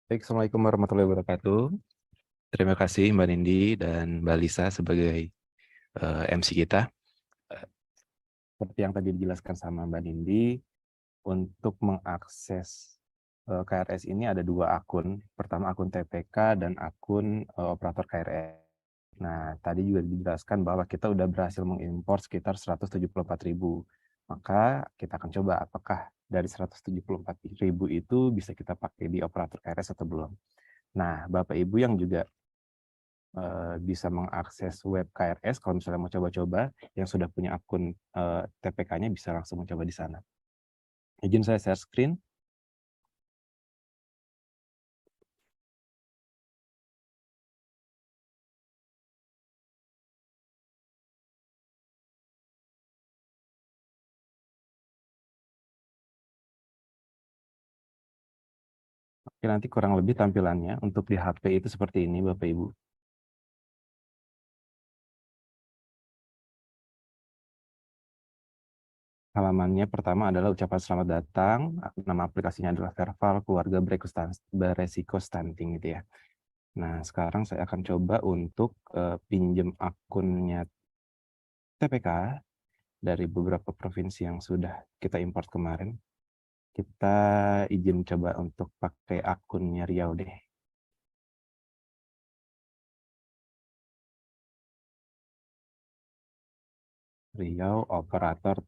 Baik, Assalamualaikum warahmatullahi wabarakatuh. Terima kasih Mbak Nindi dan Mbak Lisa sebagai MC kita. Seperti yang tadi dijelaskan sama Mbak Nindi, untuk mengakses KRS ini ada dua akun. Pertama akun TPK dan akun operator KRS. Nah, tadi juga dijelaskan bahwa kita udah berhasil mengimpor sekitar 174.000. Maka kita akan coba apakah dari 174.000 itu bisa kita pakai di operator KRS atau belum. Nah, Bapak Ibu yang juga bisa mengakses web KRS, kalau misalnya mau coba-coba, yang sudah punya akun TPK-nya bisa langsung mencoba di sana. Izin saya share screen. Oke, nanti kurang lebih tampilannya untuk di HP itu seperti ini, Bapak Ibu. Halamannya pertama adalah ucapan selamat datang, nama aplikasinya adalah Verval Keluarga Beresiko Stunting gitu ya. Nah, sekarang saya akan coba untuk pinjam akunnya TPK dari beberapa provinsi yang sudah kita import kemarin. Kita izin coba untuk pakai akunnya Riau deh. Riau operator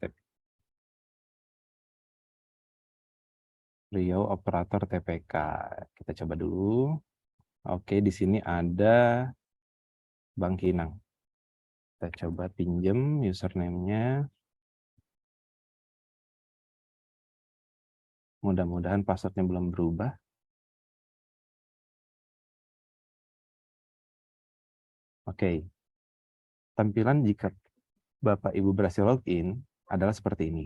TPK. Kita coba dulu. Oke, di sini ada Bangkinang. Kita coba pinjem username-nya. Mudah-mudahan passwordnya belum berubah. Oke. Tampilan jika Bapak Ibu berhasil login adalah seperti ini.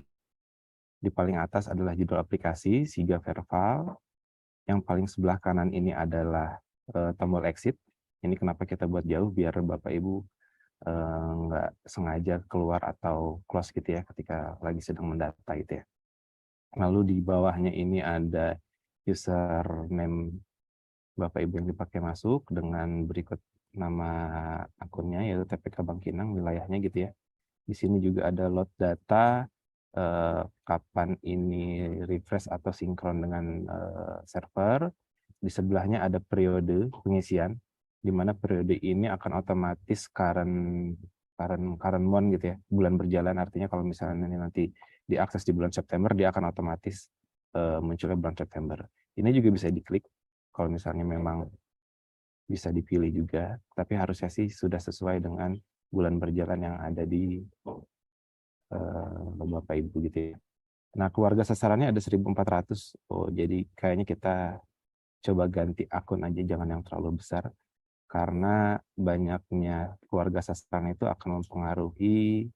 Di paling atas adalah judul aplikasi, Siga Verval. Yang paling sebelah kanan ini adalah tombol exit. Ini kenapa kita buat jauh, biar Bapak Ibu nggak sengaja keluar atau close gitu ya ketika lagi sedang mendata gitu ya. Lalu di bawahnya ini ada username Bapak Ibu yang dipakai masuk dengan berikut nama akunnya yaitu TPK Bangkinang, wilayahnya gitu ya. Di sini juga ada load data, kapan ini refresh atau sinkron dengan server. Di sebelahnya ada periode pengisian, di mana periode ini akan otomatis current month gitu ya, bulan berjalan. Artinya kalau misalnya ini nanti diakses di bulan September, dia akan otomatis munculnya bulan September. Ini juga bisa diklik kalau misalnya memang bisa dipilih juga, tapi harusnya sih sudah sesuai dengan bulan berjalan yang ada di Bapak Ibu gitu ya. Nah, keluarga sasarannya ada 1.400. Oh, jadi kayaknya kita coba ganti akun aja, jangan yang terlalu besar. Karena banyaknya keluarga sasaran itu akan mempengaruhi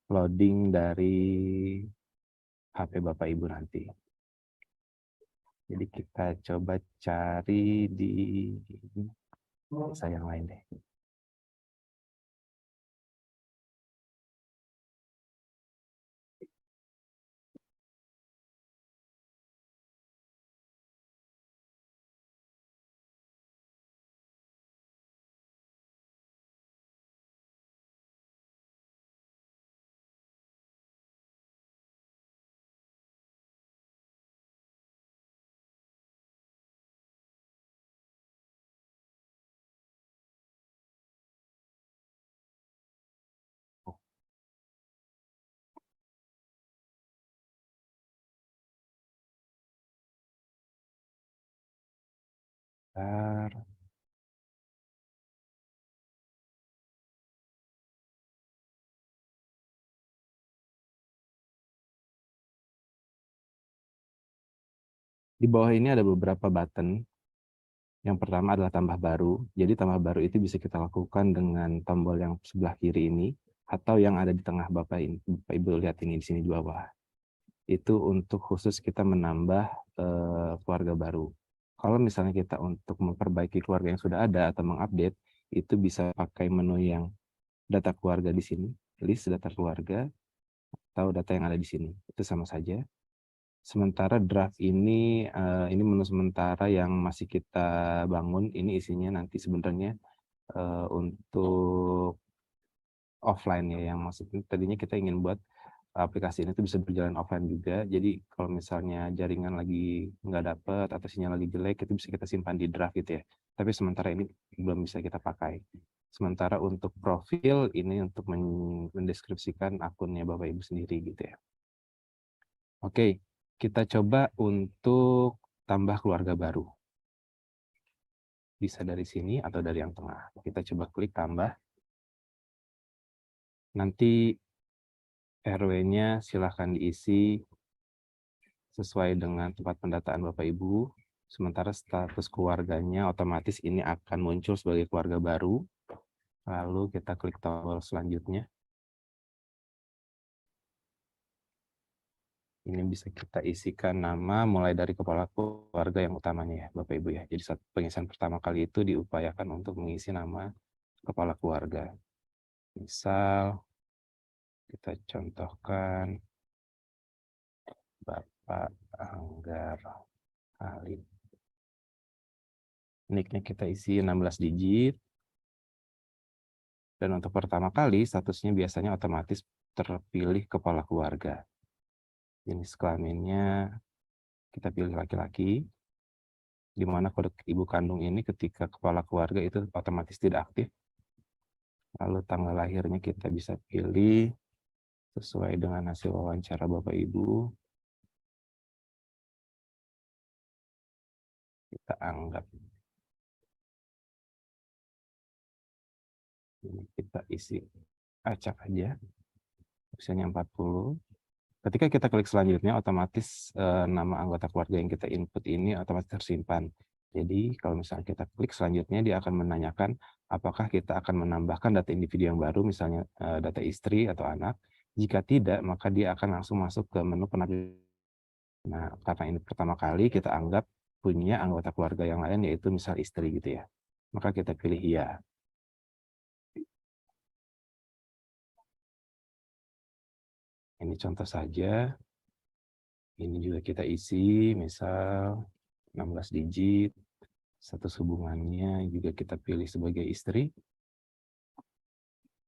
loading dari HP Bapak Ibu nanti. Jadi kita coba cari di desa yang lain deh. Bentar. Di bawah ini ada beberapa button. Yang pertama adalah tambah baru. Jadi tambah baru itu bisa kita lakukan dengan tombol yang sebelah kiri ini atau yang ada di tengah Bapak Ibu lihat ini di sini di bawah. Itu untuk khusus kita menambah keluarga baru. Kalau misalnya kita untuk memperbaiki keluarga yang sudah ada atau mengupdate, itu bisa pakai menu yang data keluarga di sini, list data keluarga atau data yang ada di sini. Itu sama saja. Sementara draft ini menu sementara yang masih kita bangun. Ini isinya nanti sebenarnya untuk offline ya, yang maksudnya tadinya kita ingin buat aplikasi ini tuh bisa berjalan offline juga. Jadi kalau misalnya jaringan lagi nggak dapet atau sinyal lagi jelek, itu bisa kita simpan di draft gitu ya. Tapi sementara ini belum bisa kita pakai. Sementara untuk profil ini untuk mendeskripsikan akunnya Bapak Ibu sendiri gitu ya. Oke, kita coba untuk tambah keluarga baru. Bisa dari sini atau dari yang tengah. Kita coba klik tambah. Nanti RW-nya silahkan diisi sesuai dengan tempat pendataan Bapak Ibu. Sementara status keluarganya otomatis ini akan muncul sebagai keluarga baru. Lalu kita klik tombol selanjutnya. Ini bisa kita isikan nama mulai dari kepala keluarga yang utamanya ya Bapak Ibu ya. Jadi saat pengisian pertama kali itu diupayakan untuk mengisi nama kepala keluarga. Misal kita contohkan Bapak Anggar Halim. Nick-nya kita isi 16 digit. Dan untuk pertama kali statusnya biasanya otomatis terpilih kepala keluarga. Jenis kelaminnya kita pilih laki-laki, di mana kode ibu kandung ini ketika kepala keluarga itu otomatis tidak aktif. Lalu tanggal lahirnya kita bisa pilih sesuai dengan hasil wawancara Bapak Ibu. Kita anggap ini kita isi acak aja, usianya 40. Ketika kita klik selanjutnya, otomatis nama anggota keluarga yang kita input ini otomatis tersimpan. Jadi kalau misalnya kita klik selanjutnya, dia akan menanyakan apakah kita akan menambahkan data individu yang baru, misalnya data istri atau anak. Jika tidak, maka dia akan langsung masuk ke menu penampilan. Nah, karena ini pertama kali kita anggap punya anggota keluarga yang lain, yaitu misal istri gitu ya. Maka kita pilih iya. Ini contoh saja. Ini juga kita isi, misal 16 digit. Status hubungannya juga kita pilih sebagai istri.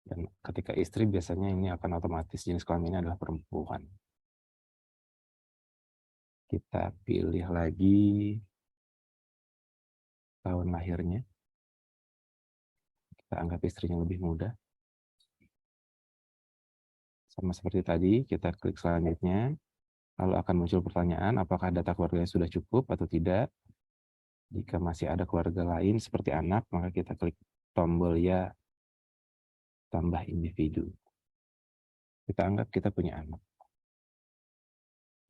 Dan ketika istri biasanya ini akan otomatis jenis kelaminnya adalah perempuan. Kita pilih lagi tahun lahirnya. Kita anggap istrinya lebih muda. Sama seperti tadi, kita klik selanjutnya. Lalu akan muncul pertanyaan, apakah data keluarganya sudah cukup atau tidak. Jika masih ada keluarga lain seperti anak, maka kita klik tombol ya, tambah individu. Kita anggap kita punya anak.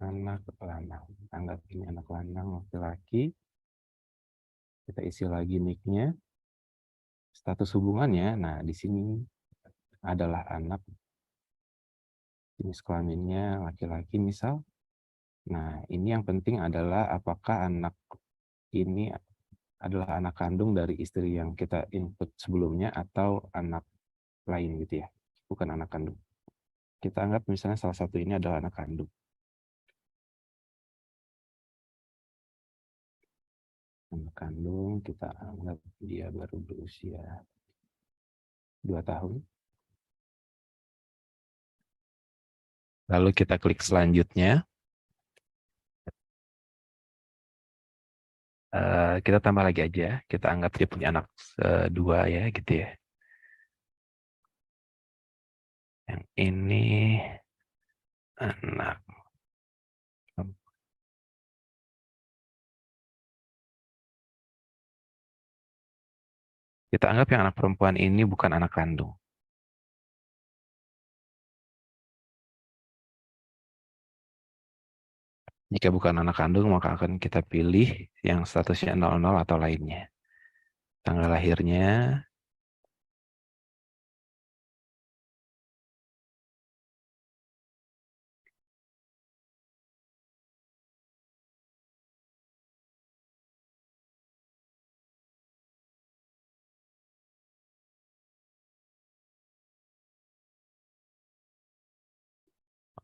Anak lanang. Anggap ini anak lanang laki-laki. Kita isi lagi nick-nya. Status hubungannya, nah di sini adalah anak. Jenis kelaminnya laki-laki misal. Nah, ini yang penting adalah apakah anak ini adalah anak kandung dari istri yang kita input sebelumnya atau anak lain gitu ya, bukan anak kandung. Kita anggap misalnya salah satu ini adalah anak kandung. Anak kandung kita anggap dia baru berusia 2 tahun. Lalu kita klik selanjutnya. Kita tambah lagi aja. Kita anggap dia punya anak 2 ya gitu ya. Yang ini anak. Kita anggap yang anak perempuan ini bukan anak kandung. Jika bukan anak kandung, maka akan kita pilih yang statusnya 00 atau lainnya. Tanggal lahirnya,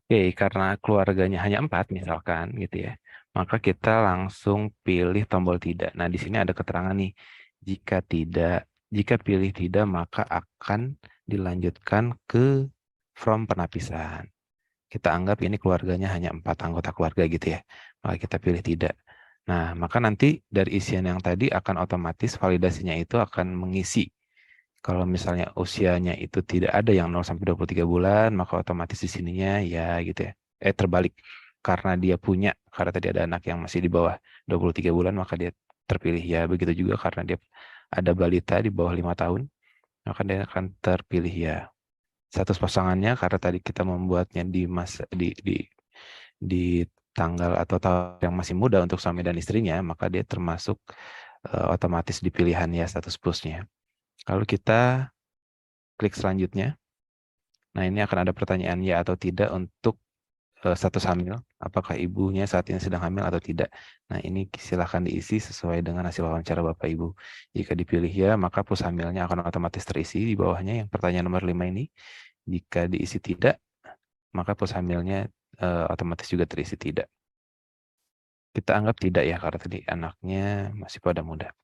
Oke, karena keluarganya hanya 4 misalkan gitu ya, maka kita langsung pilih tombol tidak. Nah, di sini ada keterangan nih, jika pilih tidak maka akan dilanjutkan ke from penapisan. Kita anggap ini keluarganya hanya 4 anggota keluarga gitu ya, maka kita pilih tidak. Nah, maka nanti dari isian yang tadi akan otomatis validasinya itu akan mengisi. Kalau misalnya usianya itu tidak ada yang 0 sampai 23 bulan, maka otomatis di sininya ya gitu ya. Terbalik. Karena tadi ada anak yang masih di bawah 23 bulan, maka dia terpilih ya. Begitu juga karena dia ada balita di bawah 5 tahun, maka dia akan terpilih ya. Status pasangannya karena tadi kita membuatnya di tanggal atau tahun yang masih muda untuk suami dan istrinya, maka dia termasuk otomatis di pilihan ya status plusnya. Lalu kita klik selanjutnya. Nah, ini akan ada pertanyaan ya atau tidak untuk status hamil. Apakah ibunya saat ini sedang hamil atau tidak. Nah, ini silahkan diisi sesuai dengan hasil wawancara Bapak Ibu. Jika dipilih ya, maka pus hamilnya akan otomatis terisi di bawahnya yang pertanyaan nomor 5 ini. Jika diisi tidak, maka pus hamilnya otomatis juga terisi tidak. Kita anggap tidak ya, karena tadi anaknya masih pada muda.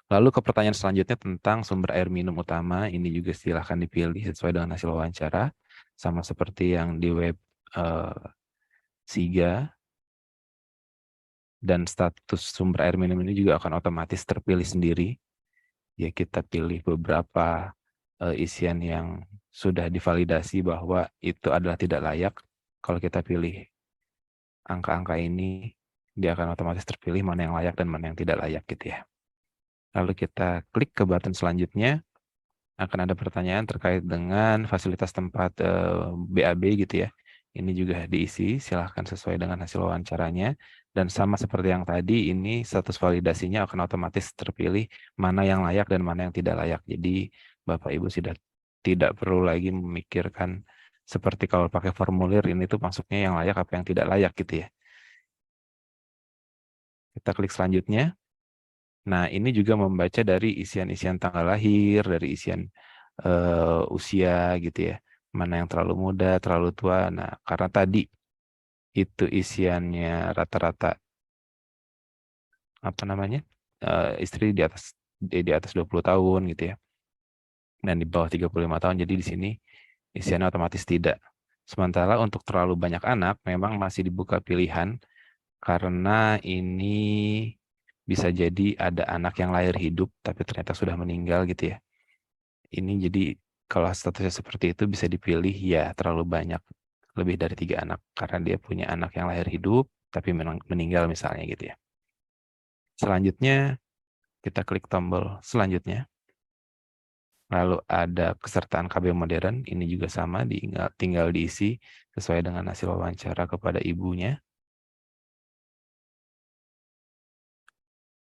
Lalu ke pertanyaan selanjutnya tentang sumber air minum utama, ini juga silahkan dipilih sesuai dengan hasil wawancara, sama seperti yang di web SIGA, dan status sumber air minum ini juga akan otomatis terpilih sendiri. Ya, kita pilih beberapa isian yang sudah divalidasi bahwa itu adalah tidak layak. Kalau kita pilih angka-angka ini, dia akan otomatis terpilih mana yang layak dan mana yang tidak layak gitu ya. Lalu kita klik ke button selanjutnya, akan ada pertanyaan terkait dengan fasilitas tempat BAB gitu ya. Ini juga diisi, silahkan sesuai dengan hasil wawancaranya. Dan sama seperti yang tadi, ini status validasinya akan otomatis terpilih mana yang layak dan mana yang tidak layak. Jadi Bapak Ibu sudah tidak perlu lagi memikirkan seperti kalau pakai formulir ini tuh masuknya yang layak apa yang tidak layak gitu ya. Kita klik selanjutnya. Nah, ini juga membaca dari isian-isian tanggal lahir, dari isian usia gitu ya. Mana yang terlalu muda, terlalu tua. Nah, karena tadi itu isiannya rata-rata apa namanya? Istri di atas 20 tahun gitu ya. Dan di bawah 35 tahun, jadi di sini isiannya otomatis tidak. Sementara untuk terlalu banyak anak memang masih dibuka pilihan karena ini bisa jadi ada anak yang lahir hidup tapi ternyata sudah meninggal gitu ya. Ini jadi kalau statusnya seperti itu bisa dipilih ya terlalu banyak, lebih dari 3 anak karena dia punya anak yang lahir hidup tapi meninggal misalnya gitu ya. Selanjutnya kita klik tombol selanjutnya. Lalu ada kesertaan KB modern, ini juga sama, tinggal diisi sesuai dengan hasil wawancara kepada ibunya.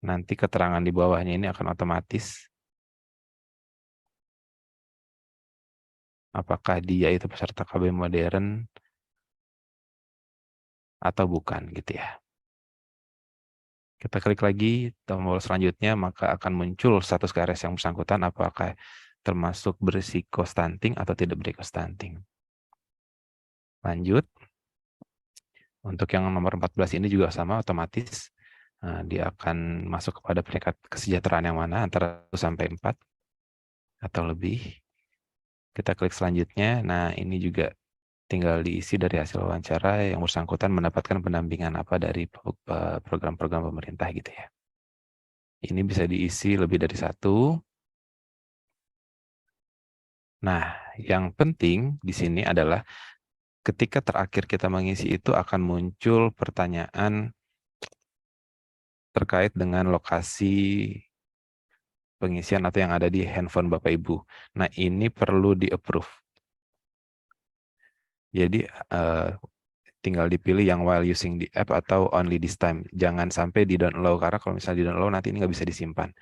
Nanti keterangan di bawahnya ini akan otomatis apakah dia itu peserta KB modern atau bukan gitu ya. Kita klik lagi tombol selanjutnya, maka akan muncul status KRS yang bersangkutan apakah termasuk berisiko stunting atau tidak berisiko stunting. Lanjut. Untuk yang nomor 14 ini juga sama, otomatis dia akan masuk kepada peringkat kesejahteraan yang mana, antara 1 sampai 4 atau lebih. Kita klik selanjutnya. Nah, ini juga tinggal diisi dari hasil wawancara yang bersangkutan mendapatkan pendampingan apa dari program-program pemerintah gitu ya. Ini bisa diisi lebih dari 1. Nah, yang penting di sini adalah ketika terakhir kita mengisi itu akan muncul pertanyaan terkait dengan lokasi pengisian atau yang ada di handphone Bapak Ibu. Nah, ini perlu di-approve. Jadi, tinggal dipilih yang while using the app atau only this time. Jangan sampai di-download, karena kalau misalnya di-download nanti ini nggak bisa disimpan.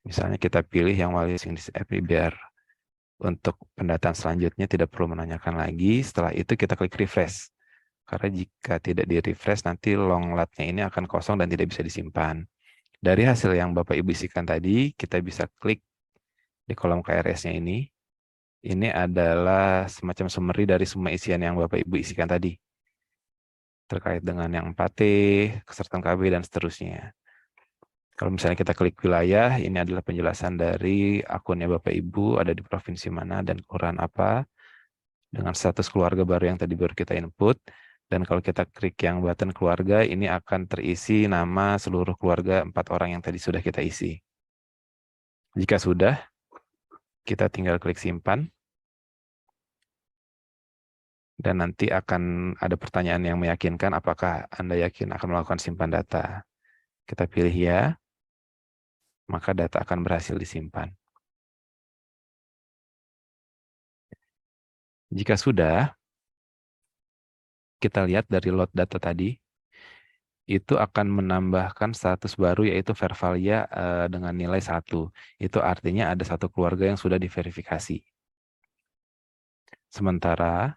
Misalnya kita pilih yang while using this app, biar untuk pendataan selanjutnya tidak perlu menanyakan lagi. Setelah itu kita klik refresh. Karena jika tidak di-refresh, nanti long lat-nya ini akan kosong dan tidak bisa disimpan. Dari hasil yang Bapak Ibu isikan tadi, kita bisa klik di kolom KRS-nya ini. Ini adalah semacam summary dari semua isian yang Bapak Ibu isikan tadi. Terkait dengan yang 4T, kesertaan KB, dan seterusnya. Kalau misalnya kita klik wilayah, ini adalah penjelasan dari akunnya Bapak Ibu, ada di provinsi mana dan kelurahan apa, dengan status keluarga baru yang tadi baru kita input. Dan kalau kita klik yang button keluarga, ini akan terisi nama seluruh keluarga 4 orang yang tadi sudah kita isi. Jika sudah, kita tinggal klik simpan. Dan nanti akan ada pertanyaan yang meyakinkan apakah Anda yakin akan melakukan simpan data. Kita pilih ya, maka data akan berhasil disimpan. Jika sudah, kita lihat dari load data tadi, itu akan menambahkan status baru yaitu Vervalia dengan nilai 1. Itu artinya ada satu keluarga yang sudah diverifikasi. Sementara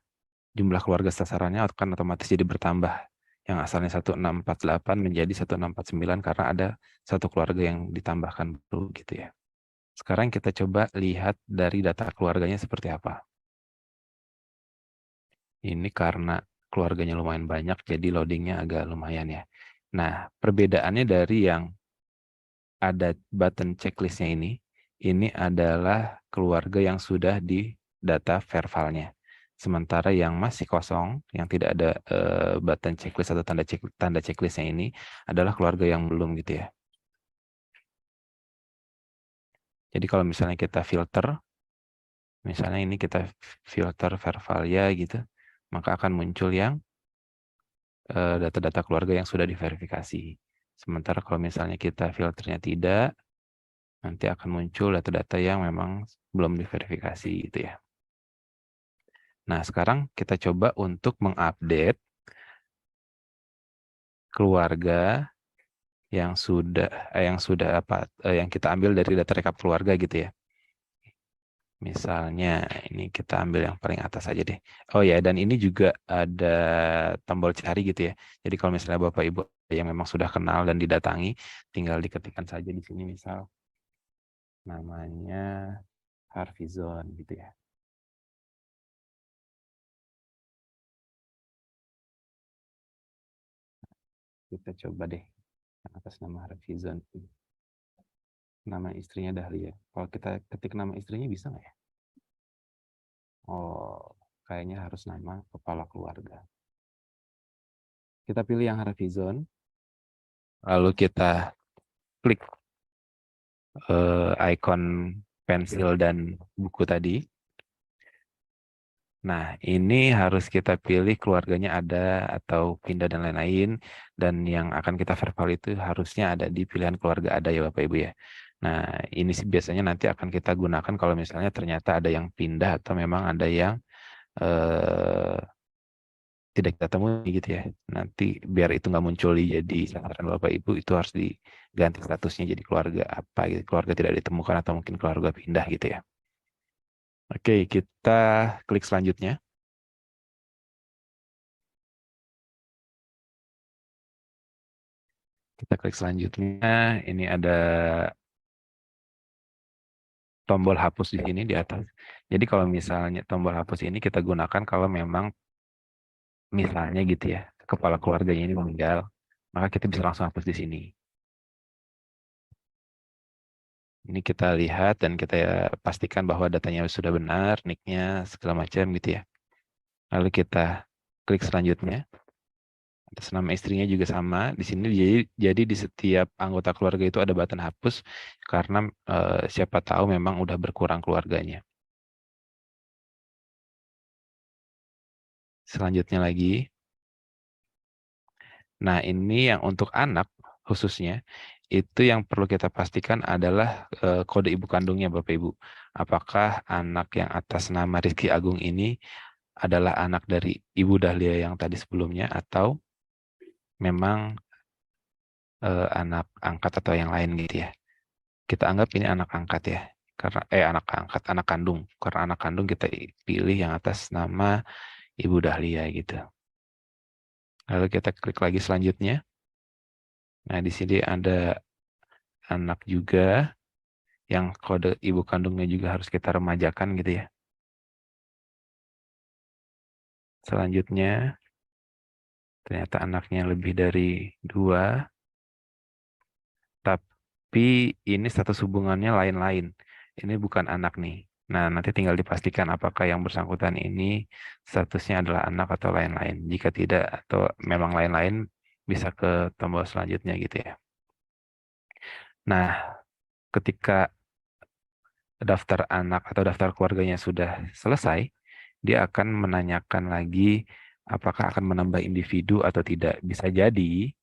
jumlah keluarga sasarannya akan otomatis jadi bertambah. Yang asalnya 1648 menjadi 1649 karena ada satu keluarga yang ditambahkan baru gitu ya. Sekarang kita coba lihat dari data keluarganya seperti apa. Ini karena keluarganya lumayan banyak, jadi loadingnya agak lumayan ya. Nah, perbedaannya dari yang ada button checklistnya ini adalah keluarga yang sudah di data vervalnya. Sementara yang masih kosong, yang tidak ada button checklist atau tanda checklistnya ini adalah keluarga yang belum gitu ya. Jadi kalau misalnya kita filter, misalnya ini kita filter Vervalia gitu, maka akan muncul yang data-data keluarga yang sudah diverifikasi. Sementara kalau misalnya kita filternya tidak, nanti akan muncul data-data yang memang belum diverifikasi gitu ya. Nah, sekarang kita coba untuk mengupdate keluarga yang yang kita ambil dari data rekap keluarga gitu ya. Misalnya ini kita ambil yang paling atas aja deh. Oh ya, dan ini juga ada tombol cari gitu ya. Jadi kalau misalnya Bapak Ibu yang memang sudah kenal dan didatangi, tinggal diketikkan saja di sini misal namanya Harvizon gitu ya. Kita coba deh yang atas nama Harvizon. Nama istrinya Dahlia. Kalau kita ketik nama istrinya bisa nggak ya? Oh, kayaknya harus nama kepala keluarga. Kita pilih yang Harvizon. Lalu kita klik icon pensil dan buku tadi. Nah, ini harus kita pilih keluarganya ada atau pindah dan lain-lain. Dan yang akan kita verbal itu harusnya ada di pilihan keluarga ada ya Bapak Ibu ya. Nah, ini sih biasanya nanti akan kita gunakan kalau misalnya ternyata ada yang pindah atau memang ada yang tidak kita temui gitu ya. Nanti biar itu nggak muncul jadi sasaran Bapak Ibu, itu harus diganti statusnya jadi keluarga apa gitu. Keluarga tidak ditemukan atau mungkin keluarga pindah gitu ya. Oke, kita klik selanjutnya. Kita klik selanjutnya. Ini ada tombol hapus di sini di atas. Jadi kalau misalnya tombol hapus ini kita gunakan kalau memang misalnya gitu ya, kepala keluarganya ini meninggal, maka kita bisa langsung hapus di sini. Ini kita lihat dan kita pastikan bahwa datanya sudah benar, nick-nya segala macam gitu ya. Lalu kita klik selanjutnya. Atas nama istrinya juga sama. Di sini jadi di setiap anggota keluarga itu ada button hapus karena siapa tahu memang udah berkurang keluarganya. Selanjutnya lagi. Nah, ini yang untuk anak khususnya itu yang perlu kita pastikan adalah kode ibu kandungnya Bapak Ibu. Apakah anak yang atas nama Rizky Agung ini adalah anak dari Ibu Dahlia yang tadi sebelumnya atau memang anak angkat atau yang lain gitu ya. Kita anggap ini anak angkat ya. Karena anak angkat, anak kandung. Karena anak kandung kita pilih yang atas nama Ibu Dahlia gitu. Lalu kita klik lagi selanjutnya. Nah, di sini ada anak juga yang kode ibu kandungnya juga harus kita remajakan gitu ya. Selanjutnya, ternyata anaknya lebih dari 2, tapi ini status hubungannya lain-lain. Ini bukan anak nih. Nah, nanti tinggal dipastikan apakah yang bersangkutan ini statusnya adalah anak atau lain-lain. Jika tidak atau memang lain-lain, bisa ke tombol selanjutnya gitu ya. Nah, ketika daftar anak atau daftar keluarganya sudah selesai, dia akan menanyakan lagi apakah akan menambah individu atau tidak. Bisa jadi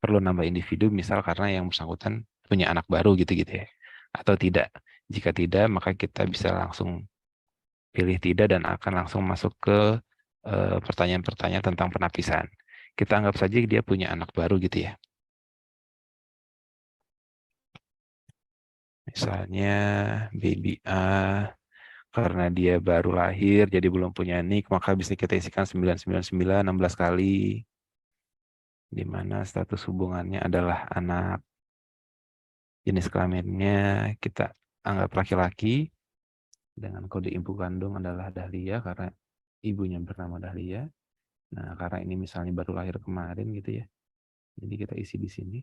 perlu nambah individu misal karena yang bersangkutan punya anak baru gitu-gitu ya. Atau tidak. Jika tidak, maka kita bisa langsung pilih tidak dan akan langsung masuk ke pertanyaan-pertanyaan tentang penapisan. Kita anggap saja dia punya anak baru gitu ya. Misalnya baby A, karena dia baru lahir jadi belum punya nik, maka bisa kita isikan 999 16 kali, di mana status hubungannya adalah anak. Jenis kelaminnya kita anggap laki-laki dengan kode ibu kandung adalah Dahlia karena ibunya bernama Dahlia. Nah, karena ini misalnya baru lahir kemarin gitu ya. Jadi kita isi di sini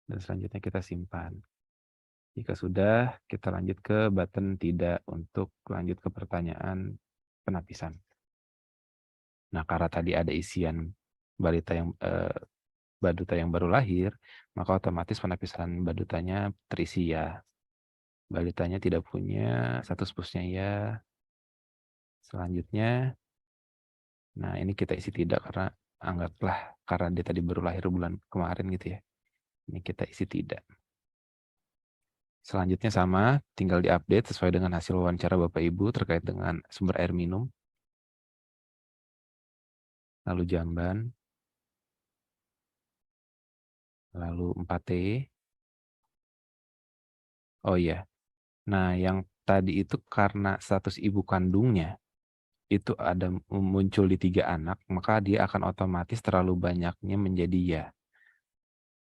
dan selanjutnya kita simpan. Jika sudah, kita lanjut ke button tidak untuk lanjut ke pertanyaan penapisan. Nah, karena tadi ada isian balita yang baduta yang baru lahir, maka otomatis penapisan badutanya terisi ya. Balitanya tidak punya, status pusnya ya. Selanjutnya, nah ini kita isi tidak karena anggaplah karena dia tadi baru lahir bulan kemarin gitu ya. Ini kita isi tidak. Selanjutnya sama, tinggal diupdate sesuai dengan hasil wawancara Bapak Ibu terkait dengan sumber air minum. Lalu jamban. Lalu 4T. Oh iya. Nah, yang tadi itu karena status ibu kandungnya itu ada muncul di 3 anak, maka dia akan otomatis terlalu banyaknya menjadi ya.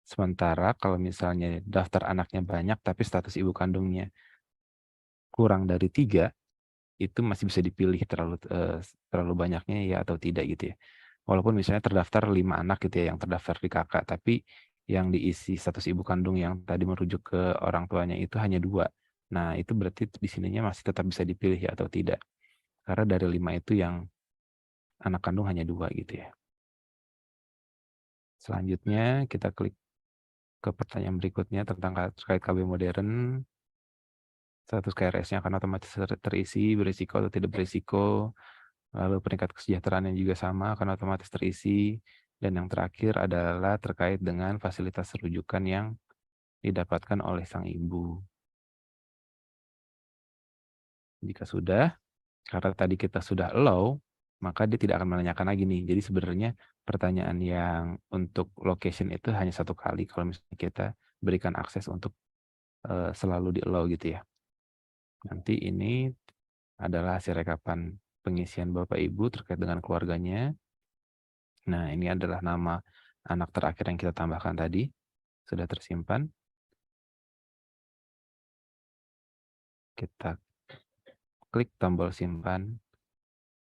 Sementara kalau misalnya daftar anaknya banyak tapi status ibu kandungnya kurang dari 3, itu masih bisa dipilih terlalu banyaknya ya atau tidak gitu ya. Walaupun misalnya terdaftar 5 anak gitu ya yang terdaftar di kakak, tapi yang diisi status ibu kandung yang tadi merujuk ke orang tuanya itu hanya 2. Nah, itu berarti di sininya masih tetap bisa dipilih ya atau tidak. Karena dari 5 itu yang anak kandung hanya 2 gitu ya. Selanjutnya kita klik ke pertanyaan berikutnya tentang terkait KB modern. Status KRS-nya akan otomatis terisi, berisiko atau tidak berisiko. Lalu peringkat kesejahteraan yang juga sama akan otomatis terisi. Dan yang terakhir adalah terkait dengan fasilitas rujukan yang didapatkan oleh sang ibu. Jika sudah, karena tadi kita sudah allow, maka dia tidak akan menanyakan lagi nih. Jadi sebenarnya pertanyaan yang untuk location itu hanya 1 kali kalau misalnya kita berikan akses untuk selalu di allow gitu ya. Nanti ini adalah hasil rekapan pengisian Bapak Ibu terkait dengan keluarganya. Nah, ini adalah nama anak terakhir yang kita tambahkan tadi. Sudah tersimpan. Kita klik tombol simpan.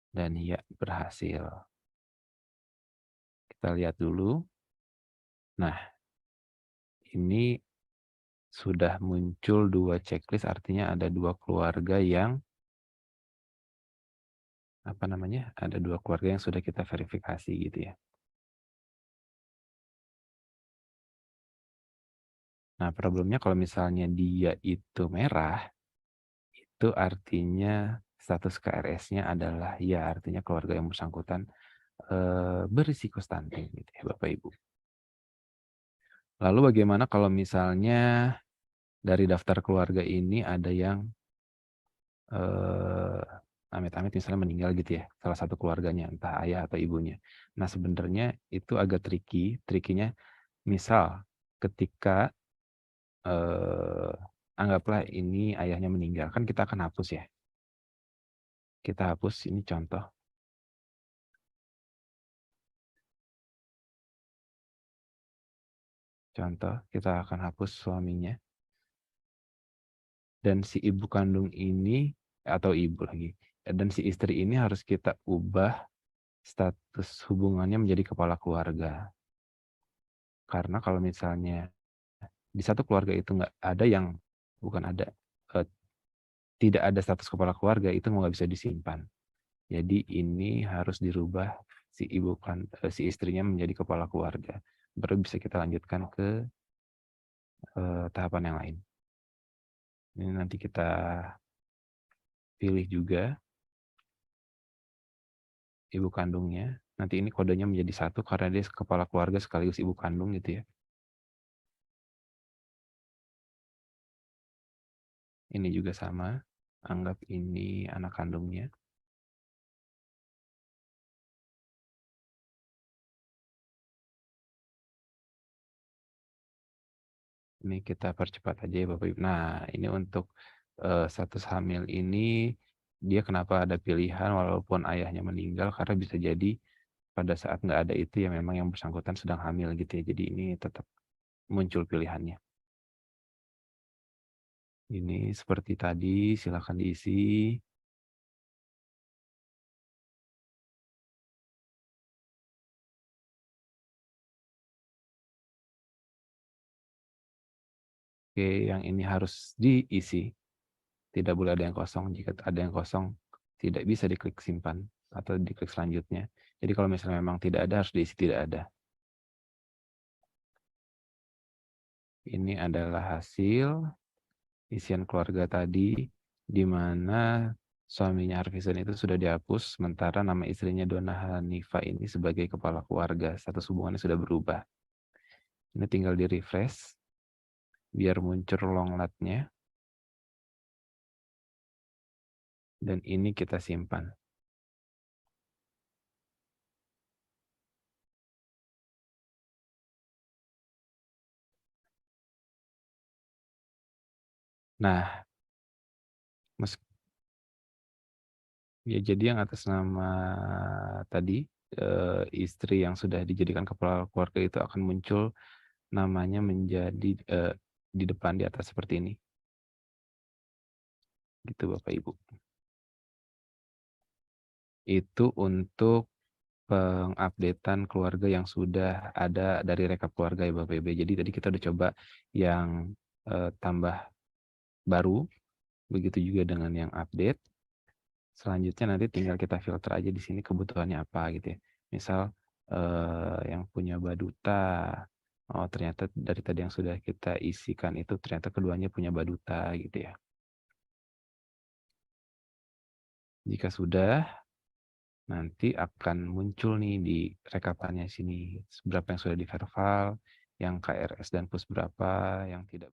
Dan ya, berhasil. Kita lihat dulu. Nah, ini sudah muncul 2 checklist, artinya ada 2 keluarga yang ada 2 keluarga yang sudah kita verifikasi gitu ya. Nah, problemnya kalau misalnya dia itu merah, itu artinya status KRS-nya adalah ya, artinya keluarga yang bersangkutan berisiko stunting gitu ya Bapak Ibu. Lalu bagaimana kalau misalnya dari daftar keluarga ini ada yang amit-amit misalnya meninggal gitu ya, salah satu keluarganya, entah ayah atau ibunya. Nah, sebenarnya itu agak tricky. Trikinya misal ketika anggaplah ini ayahnya meninggal, kan kita akan hapus ya. Kita hapus, ini contoh. Contoh, kita akan hapus suaminya. Dan si ibu kandung ini, atau ibu lagi, dan si istri ini harus kita ubah status hubungannya menjadi kepala keluarga. Karena kalau misalnya di satu keluarga itu nggak ada yang bukan ada, eee, tidak ada status kepala keluarga, itu nggak bisa disimpan. Jadi ini harus dirubah si istrinya menjadi kepala keluarga, baru bisa kita lanjutkan ke, tahapan yang lain. Ini nanti kita pilih juga ibu kandungnya, nanti ini kodenya menjadi 1 karena dia kepala keluarga sekaligus ibu kandung gitu ya. Ini juga sama, anggap ini anak kandungnya. Ini kita percepat aja ya Bapak Ibu. Nah, ini untuk, status hamil ini, dia kenapa ada pilihan walaupun ayahnya meninggal, karena bisa jadi pada saat nggak ada itu ya memang yang bersangkutan sedang hamil gitu ya. Jadi ini tetap muncul pilihannya. Ini seperti tadi, silakan diisi. Oke, yang ini harus diisi, tidak boleh ada yang kosong. Jika ada yang kosong, tidak bisa diklik simpan atau diklik selanjutnya. Jadi kalau misalnya memang tidak ada, harus diisi tidak ada. Ini adalah hasil isian keluarga tadi, di mana suaminya Harvison itu sudah dihapus, sementara nama istrinya Donna Hanifa ini sebagai kepala keluarga, status hubungannya sudah berubah. Ini tinggal di-refresh, biar muncul long latnya, dan ini kita simpan. Nah, ya jadi yang atas nama tadi, istri yang sudah dijadikan kepala keluarga itu akan muncul namanya menjadi, di depan, di atas seperti ini. Gitu Bapak Ibu. Itu untuk pengupdatean keluarga yang sudah ada dari rekap keluarga ya Bapak Ibu. Jadi tadi kita udah coba yang, tambah baru, begitu juga dengan yang update. Selanjutnya nanti tinggal kita filter aja di sini kebutuhannya apa gitu ya. Misal, yang punya Baduta, oh ternyata dari tadi yang sudah kita isikan itu ternyata keduanya punya Baduta gitu ya. Jika sudah, nanti akan muncul nih di rekapannya sini, berapa yang sudah di-verval, yang KRS dan PUS berapa, yang tidak.